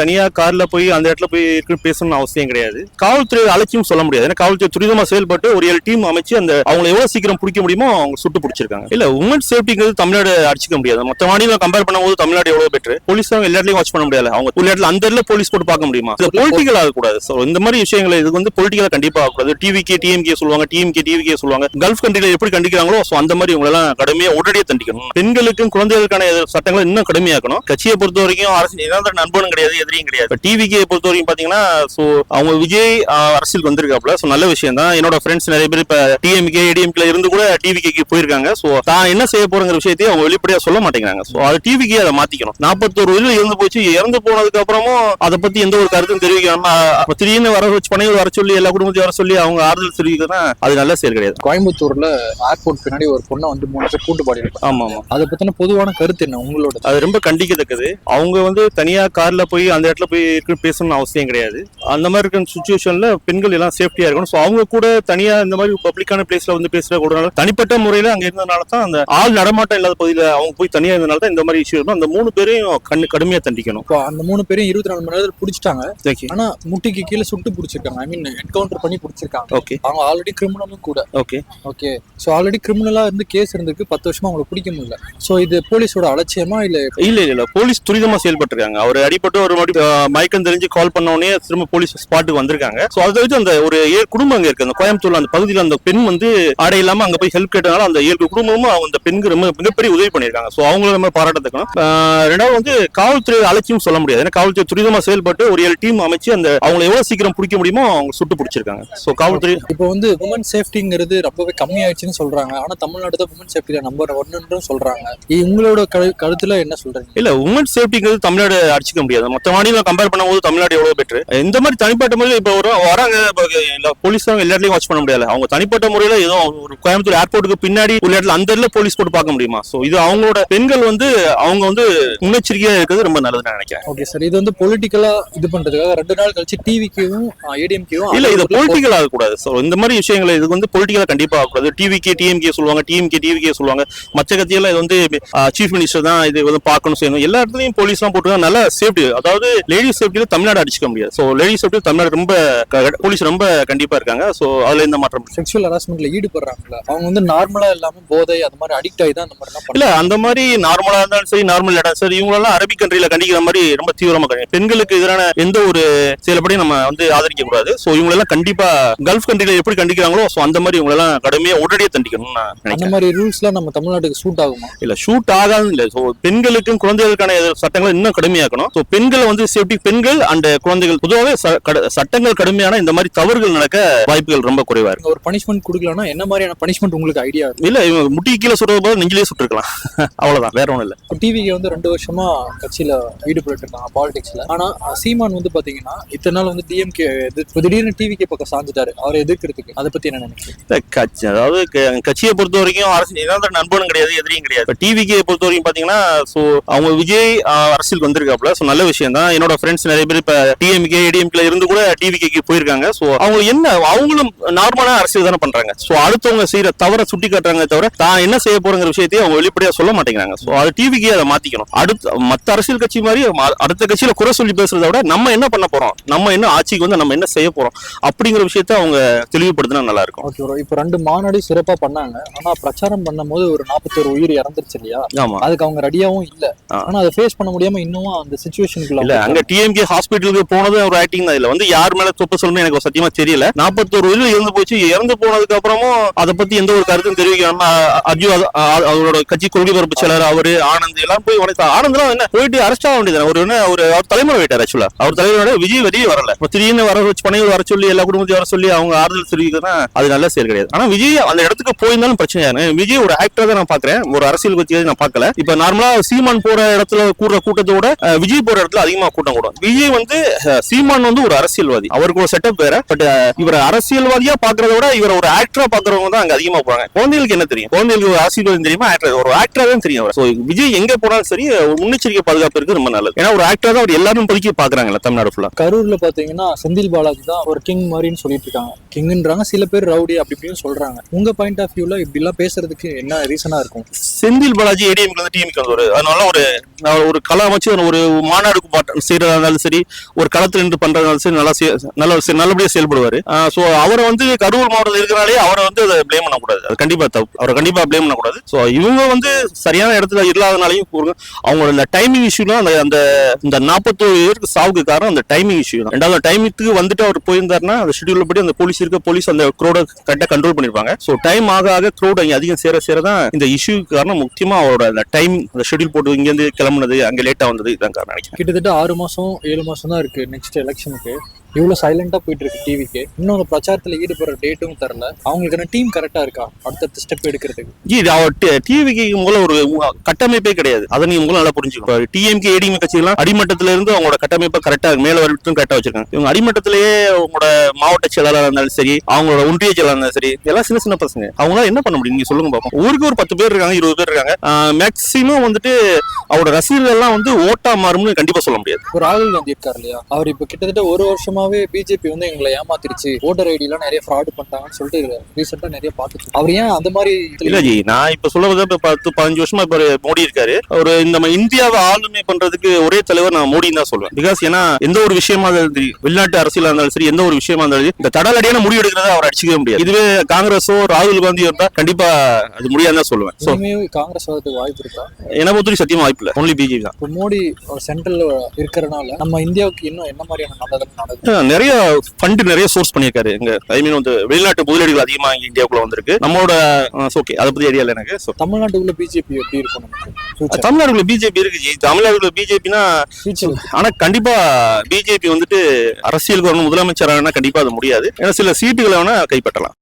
தனியா கார்ல போய் அந்த இடத்துல போய் பேசணும்னு அவசியம் கிடையாது. காவல்துறை அலட்சியம் சொல்ல முடியாது. ஏன்னா காவல்துறை துரிதமா செயல்பட்டு ஒரு 7 டீம் அமைச்சு அந்த அவங்களை எவ்வளவு சீக்கிரம் பிடிக்க முடியுமோ அவங்க சுட்டு பிடிச்சிருக்காங்க. இல்ல உமன் சேஃப்டிங்கிறது தமிழ்நாடு அடிச்சுக்க முடியாது. மற்ற மாநிலம் கம்பேர் பண்ணும்போது தமிழ்நாடு எவ்வளவு பெட்ரு. போலீஸ் எல்லா இடத்துலயும் வாட்ச் பண்ண முடியாது. அவங்க ஒரு இடத்துல அந்த இடத்துல போலீஸ் போட்டு பார்க்க முடியுமா? பொலிட்டிக்கல் ஆகக்கூடாது. இந்த மாதிரி விஷயங்கள் இது வந்து பொலிட்டிக்கலா கண்டிப்பா ஆகக்கூடாது. டிவிகே டிஎம்கே சொல்லுவாங்க, டிவிகே சொல்லுவாங்க. கல்ஃப் கண்ட்ரில எப்படி கண்டிக்கிறாங்களோ அந்த மாதிரி இவங்க எல்லாம் கடுமையா உடனடியே தண்டிக்கணும். பெண்களுக்கும் குழந்தைகளுக்கான சட்டங்களை இன்னும் கடுமையாக்கணும். கட்சியை பொறுத்த வரைக்கும் அரசு நண்பனும் கிடையாது, எதிரியும் கிடையாது. டிவிகே பொறுத்த வரைக்கும் பாத்தீங்கன்னா அவங்க விஜய் அரசியல் வந்திருக்காப்ல. நல்ல விஷயம் தான். என்னோட ஃப்ரெண்ட்ஸ் நிறைய பேர் இப்ப டிஎம்கே ஏடிஎம்கே இருந்து கூட டிவிகேக்கு போயிருக்காங்க. தான் என்ன செய்ய போறங்கிற விஷயத்தையும் அவங்க வெளிப்படையா சொல்ல மாட்டேங்கிறாங்க. அது டிவிகே அதை மாத்திக்கணும். 41 வயதுல இறந்து போச்சு. இறந்து போனதுக்கு அப்புறமும் அதை பத்தி எந்த ஒரு கருத்தும் தெரிவிக்காம திடீர்னு வர வச்சு பணிகள் வர சொல்லி எல்லா குடும்பத்தையும் வர சொல்லி அவங்க ஆறுதல் தெரிவிக்கிறதுனா அது நல்ல செயல் கிடையாது. கோயம்புத்தூர்ல ஏர்போர்ட் பின்னாடி ஒரு பொண்ணை வந்து 3 பேர் கூட்டு பாடி. ஆமா ஆமா. அதை பத்தின பொதுவான கருத்து என்ன உங்களோட? அது ரொம்ப கண்டிக்கத்தக்கது. அவங்க வந்து தனியா கார்ல போய் அந்த இடத்துல போய் பேசணும்னு அவசியம் கிடையாது. அந்த மாதிரி இருக்கிற சுச்சுவேஷன்ல பெண்கள் எல்லாம் சேஃப்டியா இருக்கணும். அவங்க கூட தனியா இந்த மாதிரி பப்ளிக்கான பிளேஸ்ல வந்து பேசுற கூட தனிப்பட்ட முறையில அங்க இருந்ததுனால தான் அந்த ஆள் நடமாட்டம் இல்லாத பகுதியில அவங்க போய் தனியா இருந்தனால தான் இந்த மாதிரி இஷ்யூ இருக்கும். அந்த 3 பேரையும் கடுமையா தண்டிக்கணும். அந்த 3 பேரையும் 24 மணி நேரத்தில் பிடிச்சிட்டாங்க. ஆனா முட்டிக்கு கீழே சுட்டு பிடிச்சிருக்காங்க. ஐ மீன் என்கவுண்டர் பண்ணி பிடிச்சிருக்காங்க. ஓகே. அவங்க ஆல்ரெடி கிரிமினலும் கூட. Okay okay. சோ ஆல்ரெடி கிரிமினலா இருந்து கேஸ் இருந்திருக்கு. 10 வருஷமா அவங்களை பிடிக்க முடியல. சோ இது போலீஸோட அலட்சியமா இல்ல? இல்ல போலீஸ் துரிதமா செயல்பட்டிருக்காங்க. அவர் அடிப்பட்டு ஒரு மயக்கம் தெரிஞ்சு கால் பண்ண உடனே திரும்ப போலீஸ் ஸ்பாட்டுக்கு வந்திருக்காங்க. சோ அதை வச்சு அந்த ஒரு 7 குடும்பம் அங்க இருக்கு. அந்த கோயம்புத்தூர்ல அந்த பகுதியில அந்த பெண் வந்து ஆடை இல்லாம அங்க போய் ஹெல்ப் கேட்டனால அந்த 7 குடும்பமும் அந்த பெண்ணுக்கு ரொம்ப மிகப்பெரிய உதவி பண்ணிருக்காங்க. சோ அவங்கள நம்ம பாராட்டத்துக்கணும். ரெண்டாவது வந்து காவல்துறை அலட்சியம் சொல்ல முடியாது. ஏன்னா காவல்துறை துரிதமா செயல்பட்டு ஒரு 7 டீம் அமைச்சு அந்த அவங்களை எவ்வளவு சீக்கிரம் பிடிக்க முடியுமோ அவங்க சுட்டு பிடிச்சிருக்காங்க. சோ காவல்துறை இப்போ வந்து உமன் சேஃப்டிங்கிறது ரொம்பவே கம்மியாயிடுச்சுன்னு சொல்றாங்க. ஆனா தமிழ்நாடு தான் உமன் சேஃப்டில நம்பர் 1 சொல்றாங்க. உங்களோட கருத்துல என்ன சொல்றீங்க? இல்ல உமன் சேஃப்டிங்கிறது தமிழ்நாடு அடிச்சுக்க முடியாது. மற்ற மாநிலம் கம்பேர் பண்ணும்போது தமிழ்நாடு எவ்வளவு பெட்ரு. இந்த மாதிரி தனிப்பட்ட முறையில் இப்ப வராங்க போலீஸ் எல்லா இடத்துலயும் வாட்ச் பண்ண முடியாது. அவங்க தனிப்பட்ட முறையில ஏதோ ஒரு கோயம்புத்தூர் ஏர்போர்ட்டுக்கு பின்னாடி ஒரு இடத்துல அந்த இடத்துல போலீஸ் போட்டு பார்க்க முடியுமா? சோ இது அவங்களோட பெண்கள் வந்து அவங்க வந்து முன்னெச்சரிக்கையா இருக்கிறது ரொம்ப நல்லதுன்னு நினைக்கிறேன். Okay sir. இது வந்து பொலிட்டிக்கலா இது பண்றதுக்காக 2 நாள் கழிச்சு டிவிக்கும் ஏடிஎம்கேவும் இல்ல இது பொலிட்டிக்கல் ஆகக்கூடாது. சோ இந்த மாதிரி விஷயங்கள் இது வந்து பொலிட்டிக்கலா கண்டிப்பா ஆகக்கூடாது. டிவிகே டிஎம்கே சொல்லுவாங்க, டிவிகே சொல்லுவாங்க. மற்ற கட்சியெல்லாம் இது வந்து சீஃப் மினிஸ்டர் தான் இது வந்து பார்க்கணும் செய்யணும். எல்லா இடத்துலயும் போலீஸ் எல்லாம் போட்டு நல்ல சேஃப்டி. அதாவது லேடிஸ் சேஃப்டியில தமிழ்நாடு அடிச்சுக்க முடியாது. சோ லேடிஸ் சேஃப்டி தமிழ்நாடு ரொம்ப போலீஸ் ரொம்ப கண்டிப்பா இருக்காங்க. சோ அதுல இந்த மாற்றம். செக்ஷுவல் ஹராஸ்மெண்ட்ல ஈடுபடுறாங்களா அவங்க வந்து நார்மலா இல்லாம போதை அந்த மாதிரி அடிக்ட் ஆகி தான் அந்த மாதிரி இல்ல அந்த மாதிரி நார்மலா இருந்தாலும் சரி நார்மல் இடம் சரி இவங்களெல்லாம் அரபிக் கண்ட்ரில கண்டிக்கிற மாதிரி ரொம்ப தீவிரமா கிடையாது. பெண்களுக்கு எதிரான எந்த ஒரு செயல்படியும் நம்ம வந்து ஆதரிக்க கூடாது. சோ இவங்களெல்லாம் கண்டிப்பா கல்ஃப் கண்ட்ரில எப்படி கண்டிக்கிறாங்களோ சோ அந்த மாதிரி இவங்களெல்லாம் கடுமையா உடனடியே தண்டிக்கணும். அந்த மாதிரி ரூல்ஸ் எல்லாம் நம்ம தமிழ்நாட்டுக்கு சூட் ஆகுமா? இல்ல ஷூட் ஆகாது இல்ல. சோ பெண்களுக்கும் குழந்தைகளுக்கான சட்டங்களை இன்னும் கடுமையாக்கணும். சோ பெண்கள் வந்து சேஃப்டி பெண்கள் அண்ட் குழந்தைகள் பொதுவாகவே சட்டங்கள் கடுமையான இந்த மாதிரி தவறுகள் நடக்க வாய்ப்புகள் ரொம்ப குறைவா இருக்கு. ஒரு பனிஷ்மெண்ட் கொடுக்கலாம்னா என்ன மாதிரியான பனிஷ்மெண்ட் உங்களுக்கு ஐடியா இருக்கு? இல்ல இவங்க முட்டி கீழே சுடுறது போது நெஞ்சிலே சுட்டுருக்கலாம். அவ்வளவுதான், வேற ஒண்ணும் இல்ல. டிவிக்கு வந்து 2 வருஷமா கட்சியில ஈடுபட்டு இருக்காங்க பாலிடிக்ஸ்ல. ஆனா சீமான் வந்து பாத்தீங்கன்னா இத்தனை நாள் வந்து டிஎம்கே திடீர்னு டிவிகே பக்கம் சாஞ்சிட்டாரு அவரை எதிர்க்கிறதுக்கு. அதை பத்தி என்ன நினைக்கிறீங்க? அதாவது கட்சியை பொறுத்த வரைக்கும் அரசு நண்பனும் கிடையாது, எதிரியும் கிடையாது. டிவிகே பொறுத்த வரைக்கும் பாத்தீங்கன்னா அவங்க விஜய் அரசியல் வந்திருக்காப்ல. நல்ல விஷயம் தான். என்னோட ஃப்ரெண்ட்ஸ் நிறைய பேர் இப்ப டிஎம்கே ஏடிஎம்கே இருந்து கூட டிவிகேக்கு போயிருக்காங்க. சோ அவங்க என்ன அவங்களும் நார்மலா அரசியல் தானே பண்றாங்க. சோ அடுத்தவங்க செய்யற தவற சுட்டி காட்டுறாங்க தவிர தான் என்ன செய்ய போறங்கிற விஷயத்தையும் அவங்க வெளிப்படையா சொல்ல மாட்டேங்கிறாங்க. சோ அது டிவிக்கே அதை மாத்திக்கணும். அடுத்த மத்த அரசியல் கட்சி மாதிரி அடுத்த கட்சியில குறை சொல்லி பேசுறத விட நம்ம என்ன பண்ண போறோம், நம்ம என்ன ஆட்சிக்கு வந்து நம்ம என்ன செய்ய போறோம் அப்படிங்கிற விஷயத்த அவங்க தெளிவுபடுத்தினா நல்லா இருக்கும். Okay bro. இப்போ 2 மாநாடு சிறப்பா பண்ணாங்க. ஆனா பிரச்சாரம் பண்ணும்போது ஒரு 41 உயிர் இறந்துருச்சு இல்லையா? ஆமா. அதுக்கு அவங்க ரெடியாவும் இல்ல. ஆனா அதை ஃபேஸ் பண்ண முடியாம இன்னும் அந்த சிச்சுவேஷனுக்குள்ள இல்ல அங்க டிஎம்கே ஹாஸ்பிட்டலுக்கு போனது ஒரு ஆக்டிங் தான். இல்ல வந்து யார் மேல தப்பு சொல்லணும் எனக்கு சத்தியமா தெரியல. 41 வயதுல இறந்து போச்சு. இறந்து போனதுக்கு அப்புறமும் அதை பத்தி எந்த ஒரு கருத்தும் தெரிவிக்காம அர்ஜு அவரோட கட்சி கொள்கை பரப்பு செயலர் அவரு ஆனந்த் எல்லாம் போய் ஆனந்த் என்ன போயிட்டு அரெஸ்ட் ஆக வேண்டியது. ஒரு அவர் தலைமுறை ஆயிட்டார். ஆக்சுவலா அவர் தலைவரோட விஜய் வெளியே வரல. திடீர்னு வர வச்சு பணிகள் வர சொல்லி எல்லா குடும்பத்தையும் வர சொல்லி அவங்க ஆறுதல் தெரிவிக்கிறதுனா அது நல்ல செயல் கிடையாது. ஆனா விஜய் அந்த இடத்துக்கு போயிருந்தாலும் பிரச்சனை. விஜய் ஒரு ஆக்டரா தான் நான் பாக்குறேன், ஒரு அரசியல் கட்சியை நான் பார்க்கல. இப்ப நார்மலா சீமான் போற இடத்துல கூடுற கூட்டத்தோட விஜய் போற இடத்துல அதிகமா கூட்டம் கூடும். விஜய் வந்து சீமான் வந்து ஒரு அரசியல்வாதி, அவருக்கு ஒரு செட்டப் வேற. பட் இவர் அரசியல்வாதியா பாக்குறத விட இவர் ஒரு ஆக்டரா பாக்குறவங்க தான் அங்க அதிகமா போறாங்க. குழந்தைகளுக்கு என்ன தெரியும்? குழந்தைகளுக்கு ஒரு அரசியல்வாதி தெரியுமா? ஒரு ஆக்டரா தான் தெரியும். விஜய் எங்க போனாலும் சரி முன்னெச்சரிக்கை பாதுகாப்பு இருக்கு ரொம்ப நல்லது. ஏன்னா ஒரு ஆக்டரா தான் அவர் எல்லாரும் பொறுக்கி பாக்குறாங்கல்ல தமிழ்நாடு ஃபுல்லா. கரூர்ல பாத்தீங்கன்னா செந்தில் பாலாஜி தான் ஒரு கிங் மாதிரின்னு சொல்லிட்டு இருக்காங்க. கிங்ன்றாங்க, சில பேர் ரவுடி அப்படி இப்படின்னு சொல்றாங்க. உங்க பாயிண்ட் ஆஃப் வியூல இப்படி எல்லாம் பேசுறதுக்கு என்ன ரீசனா இருக்கும்? செந்தில் பாலாஜி ஏடிஎம்ல இருந்து டிஎம்கே வந்தவர். அதனால ஒரு கலை அமைச்சு ஒரு மாநாடுக்கு செய்யறதா இருந்தாலும் சரி, ஒரு களத்துல நின்று பண்றதாலும் சரி, நல்லபடியா செயல்படுவாரு. சோ அவரை வந்து கரூர் மாவட்டத்தில் இருக்கிறனாலே அவரை வந்து அதை பிளேம் பண்ணக்கூடாது. அது கண்டிப்பா தப்பு. அவரை கண்டிப்பா பிளேம் பண்ணக்கூடாது. சோ இவங்க வந்து சரியான இடத்துல இல்லாதனாலையும் அவங்களோட டைமிங் இஷ்யூலாம் அந்த 41 பேருக்கு சாவுக்கு காரணம் அந்த டைமிங் இஷ்யூ தான். ரெண்டாவது டைமிங்க்கு வந்துட்டு அவர் போயிருந்தாருன்னா அந்த ஷெட்யூல் படி அந்த போலீஸ் அந்த க்ரௌட கரெக்டா கண்ட்ரோல் பண்ணிருப்பாங்க. சோ டைம் ஆக ஆக க்ரௌட் அங்க அதிகம் சேரதான் இந்த இஷ்யூக்கு காரணம். முக்கியமா அவரோட அந்த டைமிங், அந்த ஷெட்யூல் போட்டு இங்க இருந்து கிளம்புனது, அங்க லேட்டா வந்தது, இதான் காரணம் நினைக்கிறேன். கிட்டத்தட்ட 6 மாசம் 7 மாசம் தான் இருக்கு நெக்ஸ்ட் எலெக்ஷனுக்கு. இவ்வளவு சைலண்டா போயிட்டு இருக்கு டிவிக்கு. இன்னொரு பிரச்சாரத்துல ஈடுபடுற டேட்டும் தரல. அவங்களுக்கான டீம் கரெக்டா இருக்கா அடுத்த ஸ்டெப் எடுக்கிறதுக்கு? அவர் டிவிக்கு முதல்ல ஒரு கட்டமைப்பே கிடையாது. அதை நீங்க முதல்ல நல்லா புரிஞ்சுக்கணும். டிஎம்கே ஏடிஎம்கே கட்சிகள்லாம் அடிமட்டத்துல இருந்து அவங்களோட கட்டமைப்பை கரெக்டா மேல வரைக்கும் கரெக்டா வச்சிருக்காங்க. இவங்க அடிமட்டத்திலேயே அவங்களோட மாவட்ட செயலாளராக இருந்தாலும் சரி, அவங்களோட ஒன்றிய செயலாளர் இருந்தாலும் சரி, எல்லாம் சின்ன சின்ன பசங்க. அவங்களால என்ன பண்ண முடியும் நீங்க சொல்லுங்க பாப்போம். ஊருக்கு ஒரு 10 பேர் இருக்காங்க, 20 பேர் இருக்காங்க. மேக்சிமம் வந்துட்டு அவரோட ரசிகர்கள் எல்லாம் வந்து ஓட்டா மாறும்னு கண்டிப்பா சொல்ல முடியாது. ராகுல் காந்தி இருக்காரு இல்லையா, அவர் இப்ப கிட்டத்தட்ட ஒரு வருஷமாவே பிஜேபி வந்து எங்களை ஏமாத்திருச்சு, ஓட்டர் ஐடி எல்லாம் நிறைய ஃப்ராட் பண்ணிட்டாங்கன்னு சொல்லிட்டு ரீசெண்டா நிறைய பாத்துச்சு. அவர் ஏன் அந்த மாதிரி இல்ல ஜி, நான் இப்ப சொல்லுவது 10-15 வருஷமா இப்ப மோடி இருக்காரு. ஒரு இந்த இந்தியாவை ஆளுமை பண்றதுக்கு ஒரே தலைவர் நான் மோடின்னு தான் சொல்லுவேன். பிகாஸ் ஏன்னா எந்த ஒரு விஷயமா இருந்தாலும், வெளிநாட்டு அரசியலா இருந்தாலும் சரி, எந்த ஒரு விஷயமா இருந்தாலும் இந்த தடலடியான முடிவு எடுக்கிறத அவர் அடிச்சுக்கவே முடியாது. இதுவே காங்கிரஸோ ராகுல் காந்தியோ இருந்தா கண்டிப்பா அது முடியாதுன்னு தான் சொல்லுவேன். காங்கிரஸ் வரதுக்கு வாய்ப்பு இருக்கா? என்ன பொறுத்தவரைக்கும் சத்தியமா வாய்ப்பு இல்லை. ஒன்லி பிஜேபி தான். மோடி சென்ட்ரல் இருக்கிறனால நம்ம இந்தியாவுக்கு இன்னும் என்ன மாதிரியான நல்லது நடக்குது? நிறைய ஃபண்ட் நிறைய சோர்ஸ் பண்ணியிருக்காரு. வந்து வெளிநாட்டு முதலீடுகள் அதிகமா இந்தியாவுக்குள்ள வந்திருக்கு. நம்மளோட ஓகே, அதை பத்தி ஐடியா இல்லை எனக்கு. தமிழ்நாட்டுக்குள்ள பிஜேபி எப்படி இருக்கும்? தமிழ்நாடுக்குள்ள பிஜேபி இருக்கு. தமிழ்நாடுக்குள்ள பிஜேபினா, ஆனா கண்டிப்பா பிஜேபி வந்துட்டு அரசியலுக்கு வரணும், முதலமைச்சர் கண்டிப்பா அது முடியாது. ஏன்னா சில சீட்டுகளை வேணா கைப்பற்றலாம்.